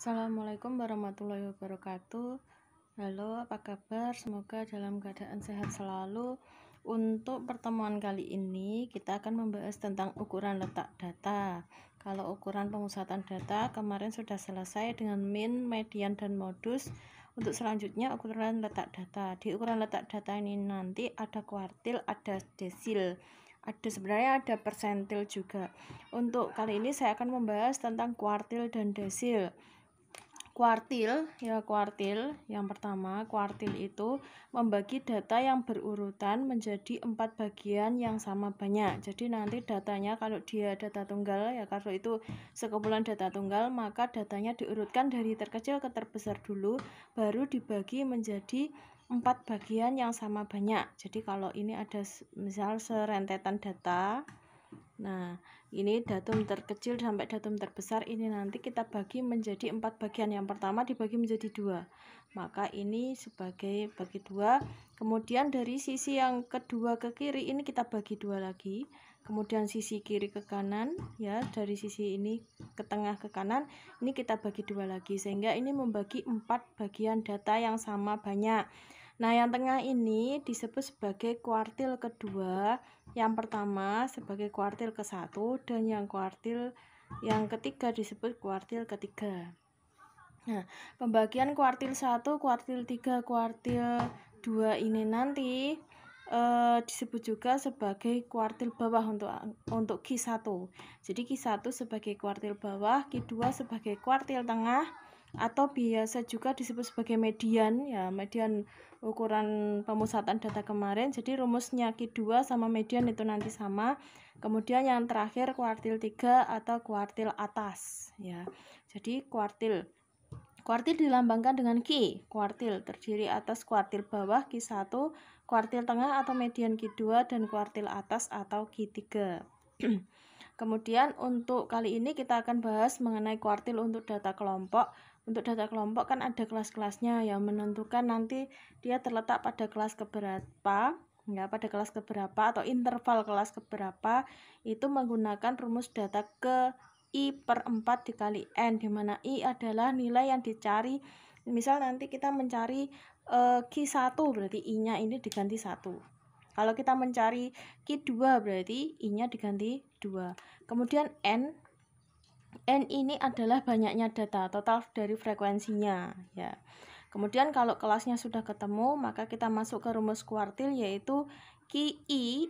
Assalamualaikum warahmatullahi wabarakatuh. Halo, apa kabar? Semoga dalam keadaan sehat selalu. Untuk pertemuan kali ini kita akan membahas tentang ukuran letak data. Kalau ukuran pemusatan data kemarin sudah selesai dengan min, median, dan modus. Untuk selanjutnya ukuran letak data. Di ukuran letak data ini nanti ada kuartil, ada desil, sebenarnya ada persentil juga. Untuk kali ini saya akan membahas tentang kuartil dan desil. Kuartil yang pertama, kuartil itu membagi data yang berurutan menjadi 4 bagian yang sama banyak. Jadi nanti datanya kalau dia data tunggal ya, kalau itu sekumpulan data tunggal, maka datanya diurutkan dari terkecil ke terbesar dulu, baru dibagi menjadi 4 bagian yang sama banyak. Jadi kalau ini ada misal serentetan data, nah ini datum terkecil sampai datum terbesar, ini nanti kita bagi menjadi 4 bagian. Yang pertama dibagi menjadi 2, maka ini sebagai bagi 2. Kemudian dari sisi yang kedua ke kiri ini kita bagi 2 lagi. Kemudian sisi kiri ke kanan ya, dari sisi ini ke tengah ke kanan ini kita bagi 2 lagi, sehingga ini membagi 4 bagian data yang sama banyak. Nah, yang tengah ini disebut sebagai kuartil kedua, yang pertama sebagai kuartil ke-1, dan yang kuartil yang ketiga disebut kuartil ketiga. Nah, pembagian kuartil 1, kuartil 3, kuartil 2 ini nanti disebut juga sebagai kuartil bawah untuk Q1. Jadi Q1 sebagai kuartil bawah, Q2 sebagai kuartil tengah, atau biasa juga disebut sebagai median ya, median ukuran pemusatan data kemarin. Jadi rumusnya Q2 sama median itu nanti sama. Kemudian yang terakhir kuartil 3 atau kuartil atas ya. Jadi kuartil dilambangkan dengan Q. Kuartil terdiri atas kuartil bawah Q1, kuartil tengah atau median Q2, dan kuartil atas atau Q3. Kemudian untuk kali ini kita akan bahas mengenai kuartil untuk data kelompok. Untuk data kelompok kan ada kelas-kelasnya yang menentukan nanti dia terletak pada kelas keberapa ya, pada kelas keberapa atau interval kelas keberapa, itu menggunakan rumus data ke I/4 dikali N, dimana I adalah nilai yang dicari. Misal nanti kita mencari Q1, berarti I-nya ini diganti 1. Kalau kita mencari Q2 berarti I-nya diganti 2. Kemudian N ini adalah banyaknya data, total dari frekuensinya ya. Kemudian kalau kelasnya sudah ketemu, maka kita masuk ke rumus kuartil, yaitu QI,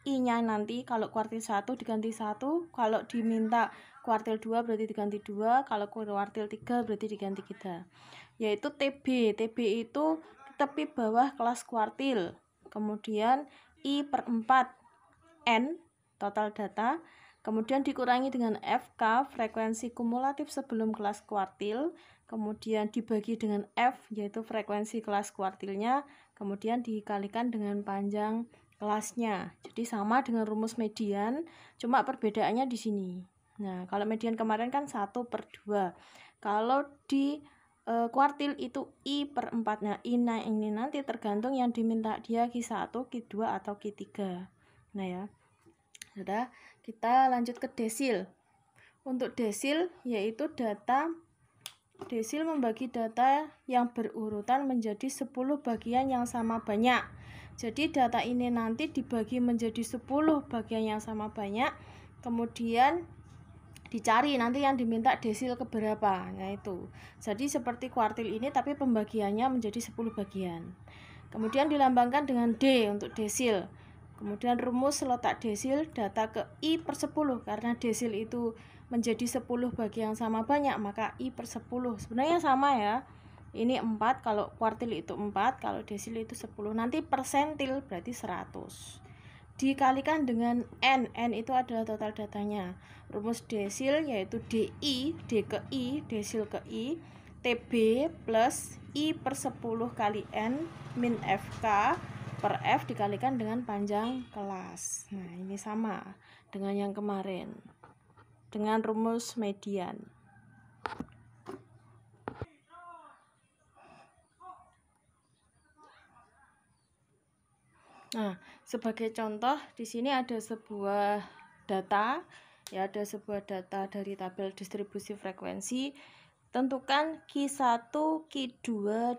I-nya nanti kalau kuartil 1 diganti 1, kalau diminta kuartil 2 berarti diganti 2, kalau kuartil 3 berarti diganti 3. Yaitu TB itu tepi bawah kelas kuartil. Kemudian I/4 N total data, kemudian dikurangi dengan FK frekuensi kumulatif sebelum kelas kuartil, kemudian dibagi dengan F yaitu frekuensi kelas kuartilnya, kemudian dikalikan dengan panjang kelasnya. Jadi sama dengan rumus median, cuma perbedaannya di sini. Nah, kalau median kemarin kan 1/2. Kalau di kuartil itu I/4. Nah, ini nanti tergantung yang diminta dia Q1, Q2 atau Q3. Nah ya. Sudah, kita lanjut ke desil. Untuk desil yaitu desil membagi data yang berurutan menjadi 10 bagian yang sama banyak. Jadi data ini nanti dibagi menjadi 10 bagian yang sama banyak, kemudian dicari nanti yang diminta desil keberapa, yaitu. Jadi seperti kuartil ini tapi pembagiannya menjadi 10 bagian. Kemudian dilambangkan dengan D untuk desil. Kemudian rumus letak desil data ke I/10, karena desil itu menjadi 10 bagian sama banyak, maka I/10 sebenarnya sama ya. Ini 4, kalau kuartil itu 4, kalau desil itu 10. Nanti persentil berarti 100. Dikalikan dengan N itu adalah total datanya. Rumus desil yaitu DI, D ke I, desil ke I, TB plus I/10 kali N min FK per F dikalikan dengan panjang kelas. Nah, ini sama dengan yang kemarin, dengan rumus median. Nah, sebagai contoh di sini ada sebuah data ya, ada sebuah data dari tabel distribusi frekuensi. Tentukan Q1, Q2,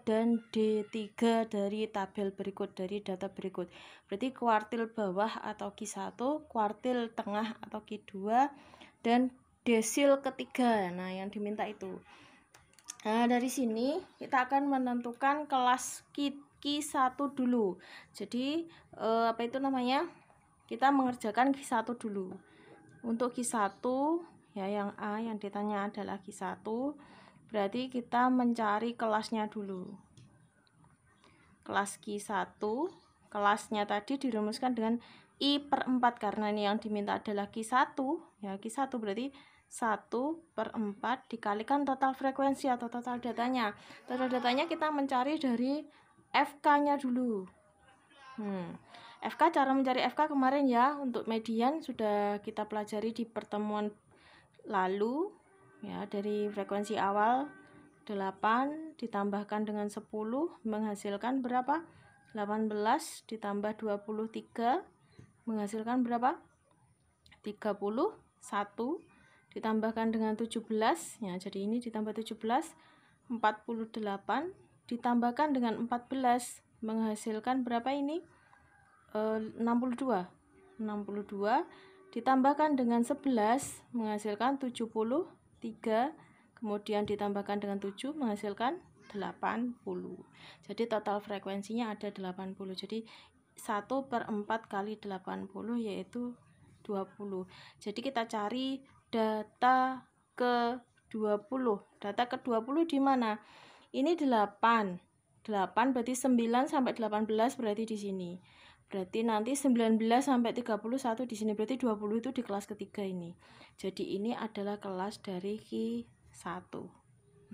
dan D3 dari tabel berikut, dari data berikut. Berarti kuartil bawah atau Q1, kuartil tengah atau Q2, dan desil ketiga. Nah, yang diminta itu. Nah, dari sini kita akan menentukan kelas Q1 dulu. Jadi, apa itu namanya? Kita mengerjakan Q1 dulu. Untuk Q1, ya yang A yang ditanya adalah Q1. Berarti kita mencari kelasnya dulu. Kelas Q1, kelasnya tadi dirumuskan dengan I/4 karena ini yang diminta adalah Q1. Ya, Q1 berarti 1/4 dikalikan total frekuensi atau total datanya. Total datanya kita mencari dari FK-nya dulu. FK, cara mencari FK kemarin ya, untuk median sudah kita pelajari di pertemuan lalu. Ya, dari frekuensi awal 8 ditambahkan dengan 10 menghasilkan berapa? 18 ditambah 23 menghasilkan berapa? 31 ditambahkan dengan 17, ya jadi ini ditambah 17 48 ditambahkan dengan 14 menghasilkan berapa ini? 62 ditambahkan dengan 11 menghasilkan 73, kemudian ditambahkan dengan 7 menghasilkan 80. Jadi total frekuensinya ada 80. Jadi 1/4 kali 80 yaitu 20. Jadi kita cari data ke-20. Data ke-20 di mana? Ini 8. 8 berarti 9 sampai 18 berarti di sini. Berarti nanti 19 sampai 31 di sini, berarti 20 itu di kelas ketiga ini. Jadi ini adalah kelas dari Q1.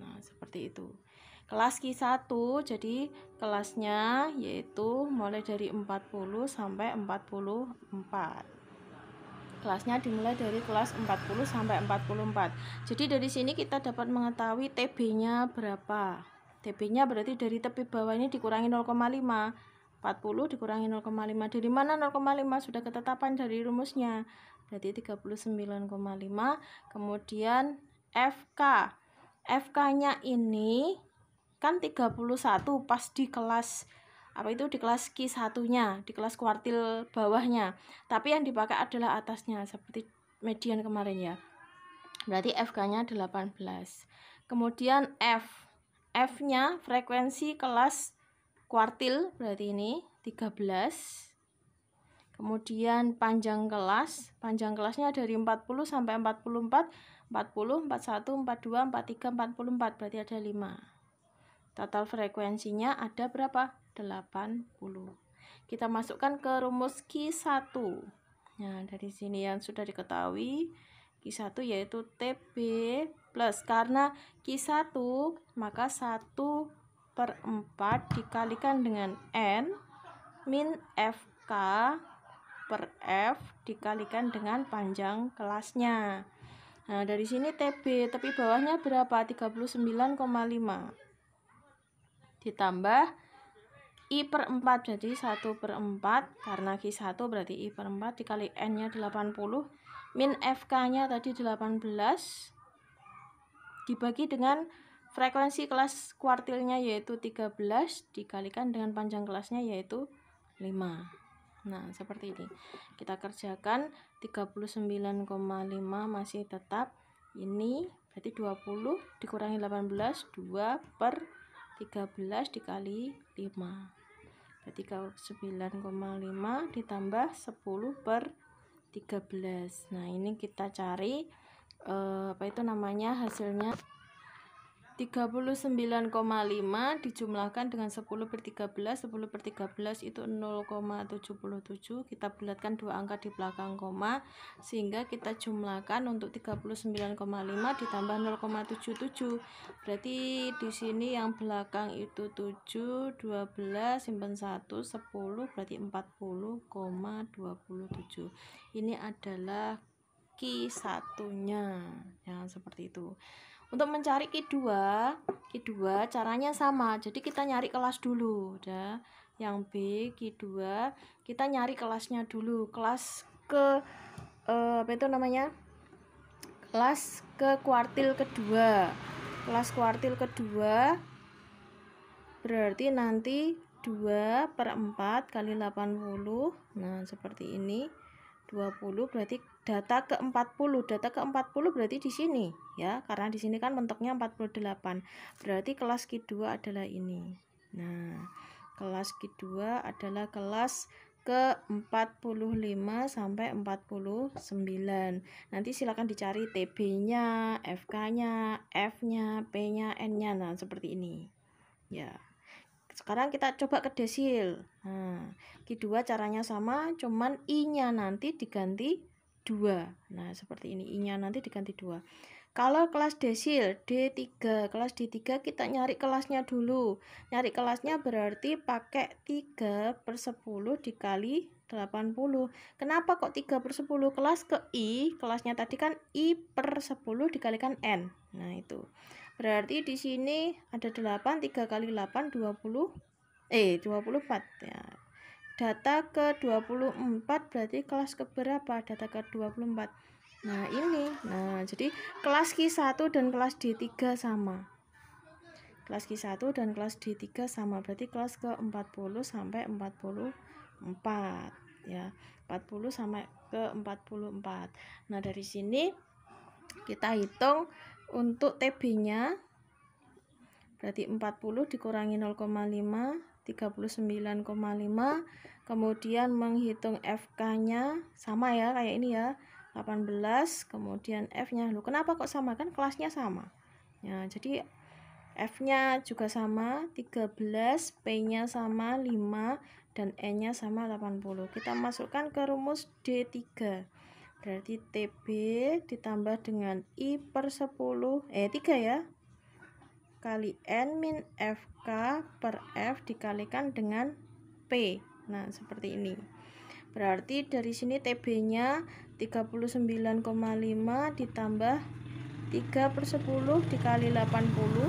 Nah, seperti itu. Kelas Q1 jadi kelasnya yaitu mulai dari 40 sampai 44. Kelasnya dimulai dari kelas 40 sampai 44. Jadi dari sini kita dapat mengetahui TB-nya berapa. TB-nya berarti dari tepi bawah ini dikurangi 0,5. 40 dikurangi 0,5. Dari mana 0,5? Sudah ketetapan dari rumusnya. Berarti 39,5. Kemudian FK. FK-nya ini kan 31 pas di kelas apa itu, di kelas Q1-nya, di kelas kuartil bawahnya. Tapi yang dipakai adalah atasnya seperti median kemarin ya. Berarti FK-nya 18. Kemudian F-nya frekuensi kelas kuartil berarti ini 13. Kemudian panjang kelasnya dari 40 sampai 44, 40, 41, 42, 43, 44, berarti ada 5. Total frekuensinya ada berapa? 80. Kita masukkan ke rumus Q1. Nah, dari sini yang sudah diketahui Q1 yaitu TB plus, karena Q1 maka 1/4 dikalikan dengan N min FK per F dikalikan dengan panjang kelasnya. Nah, dari sini TB tepi bawahnya berapa? 39,5 ditambah I/4, jadi 1/4 karena Q1 berarti I/4 dikali N-nya 80 min FK-nya tadi 18 dibagi dengan frekuensi kelas kuartilnya yaitu 13 dikalikan dengan panjang kelasnya yaitu 5. Nah, seperti ini. Kita kerjakan 39,5 masih tetap. Ini berarti 20 dikurangi 18, 2/13 dikali 5. Berarti 9,5 ditambah 10/13. Nah, ini kita cari apa itu namanya hasilnya 39,5 dijumlahkan dengan 10/13. 10/13 itu 0,77. Kita bulatkan dua angka di belakang koma sehingga kita jumlahkan untuk 39,5 ditambah 0,77. Berarti di sini yang belakang itu 7, 12, simpan 1, 10, berarti 40,27. Ini adalah Q1-nya. Ya, seperti itu. Untuk mencari Q2 caranya sama. Jadi kita nyari kelas dulu, ya. Yang B Q2 kita nyari kelasnya dulu. Kelas ke apa itu namanya? Kelas ke kuartil kedua. kelas kuartil kedua berarti nanti 2/4 kali 80. Nah, seperti ini. 20 berarti data ke-40. Data ke-40 berarti di sini ya, karena di sini kan mentoknya 48. Berarti kelas Q2 adalah ini. Nah, kelas Q2 adalah kelas ke-45 sampai 49. Nanti silakan dicari TB-nya, FK-nya, F-nya, P-nya, N-nya. Nah, seperti ini. Ya. Sekarang kita coba ke desil. Nah, Q2 caranya sama, cuman I-nya nanti diganti 2. Nah, seperti ini. I-nya nanti diganti 2. Kalau kelas desil D3, kelas D3 kita nyari kelasnya dulu. Nyari kelasnya berarti pakai 3/10 dikali 80. Kenapa kok 3/10? Kelas ke I, kelasnya tadi kan I/10 dikalikan N. Nah, itu. Berarti di sini ada 8, 3 kali 8, 24 ya. Data ke-24 berarti kelas keberapa? Data ke-24. Nah, ini. Nah, jadi kelas Q1 dan kelas D3 sama. Kelas Q1 dan kelas D3 sama. Berarti kelas ke-40 sampai 44 ya. 40 sampai ke 44. Nah, dari sini kita hitung untuk TB-nya berarti 40 dikurangi 0,5, 39,5. Kemudian menghitung FK-nya sama ya, kayak ini ya, 18. Kemudian F-nya. Loh, kenapa kok sama? Kan kelasnya sama. Ya, jadi F-nya juga sama, 13, P-nya sama, 5, dan N-nya sama, 80. Kita masukkan ke rumus D3. Berarti TB ditambah dengan I/10, 3 ya, kali N min FK per F dikalikan dengan P. Nah, seperti ini. Berarti dari sini TB-nya 39,5 ditambah 3/10 dikali 80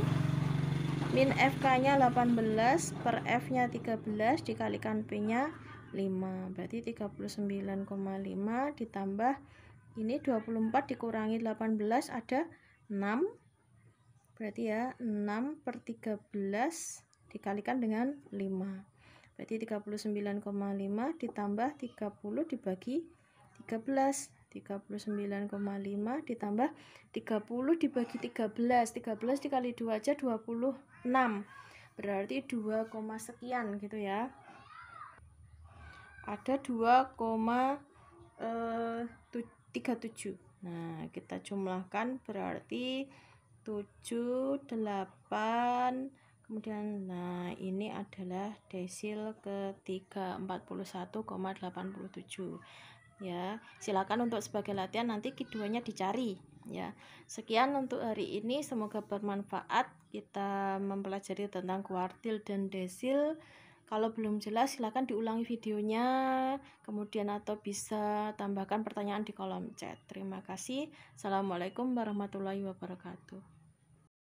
min FK-nya 18 per F-nya 13 dikalikan P-nya 5. Berarti 39,5 ditambah ini 24 dikurangi 18 ada 6. Berarti ya 6/13 dikalikan dengan 5. Berarti 39,5 ditambah 30 dibagi 13. 39,5 ditambah 30 dibagi 13. 13 dikali 2 aja 26. Berarti 2, sekian gitu ya. Ada 2,37. Nah, kita jumlahkan berarti 7, 8, kemudian nah ini adalah desil ketiga 41,87 ya. Silakan untuk sebagai latihan nanti keduanya dicari ya. Sekian untuk hari ini, semoga bermanfaat. Kita mempelajari tentang kuartil dan desil. Kalau belum jelas silakan diulangi videonya, kemudian atau bisa tambahkan pertanyaan di kolom chat. Terima kasih. Assalamualaikum warahmatullahi wabarakatuh.